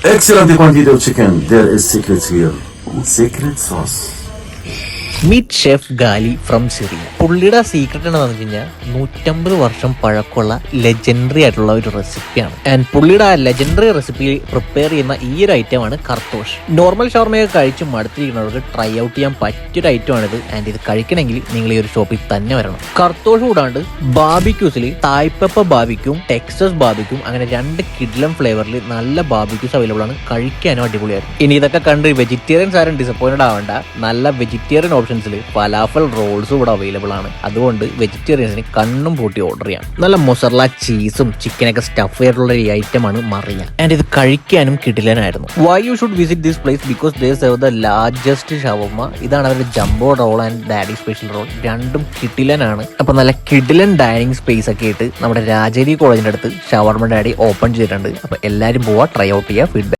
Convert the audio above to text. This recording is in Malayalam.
Excellent quantity of chicken. There is secrets here. Secret sauce. Meet chef Gali from Syria. പുള്ളിയുടെ സീക്രട്ട് എന്ന് പറഞ്ഞു കഴിഞ്ഞാൽ 150 വർഷം പഴക്കമുള്ള ലെജൻഡറി ആയിട്ടുള്ള ഒരു റെസിപ്പിയാണ്. ആൻഡ് പുള്ളിയുടെ ആ ലെജൻഡറി റെസിപ്പി പ്രിപ്പയർ ചെയ്യുന്ന ഈ ഒരു ഐറ്റമാണ് കർത്തോഷ്. നോർമൽ ഷവർമയൊക്കെ കഴിച്ച് മടുത്തിരിക്കുന്നവർക്ക് ട്രൈ ഔട്ട് ചെയ്യാൻ പറ്റിയൊരു ഐറ്റമാണിത്. ആൻഡ് ഇത് കഴിക്കണമെങ്കിൽ നിങ്ങൾ ഈ ഒരു ഷോപ്പിൽ തന്നെ വരണം. കർത്തോഷ് കൂടാണ്ട് ബാർബിക്യൂസിൽ തായ്പപ്പ ബാർബിക്യൂം ടെക്സസ് ബാർബിക്യൂം അങ്ങനെ 2 കിഡ്ലം ഫ്ലേവറിൽ നല്ല ബാർബിക്യൂസ് അവൈലബിൾ ആണ്. കഴിക്കാനും അടിപൊളിയായിരുന്നു. ഇനി ഇതൊക്കെ കണ്ട് വെജിറ്റേറിയൻസ് ആരും ഡിസപ്പോയിന്റഡ് ആവേണ്ട. നല്ല വെജിറ്റേറിയൻ ഓപ്ഷൻസിൽ ഫലാഫൽ റോൾസും ഇവിടെ അവൈലബിൾ ആണ്. അതുകൊണ്ട് വെജിറ്റേറിയൻസിന് കണ്ണും പൂട്ടി ഓർഡർ ചെയ്യാം. നല്ല മൊസറല ചീസും ചിക്കനൊക്കെ സ്റ്റഫ് ചെയ്തിട്ടുള്ള ഒരു ഐറ്റമാണ് മറിയ. ആൻഡ് ഇത് കഴിക്കാനും കിടിലനായിരുന്നു. Why you should visit this place because they serve the largest shawarma. ഇതാണ് അവരുടെ jumbo roll and daddy special roll. രണ്ടും കിടിലനാണ്. അപ്പൊ നല്ല കിടിലൻ ഡൈനിങ് സ്പേസ് ഒക്കെ ആയിട്ട് നമ്മുടെ രാജേരി കോളേജിന്റെ അടുത്ത് ഷവർമ ഡാഡി ഓപ്പൺ ചെയ്തിട്ടുണ്ട്. അപ്പൊ എല്ലാവരും പോവാ, ട്രൈ ഔട്ട് ചെയ്യുക, ഫീഡ്ബാക്ക്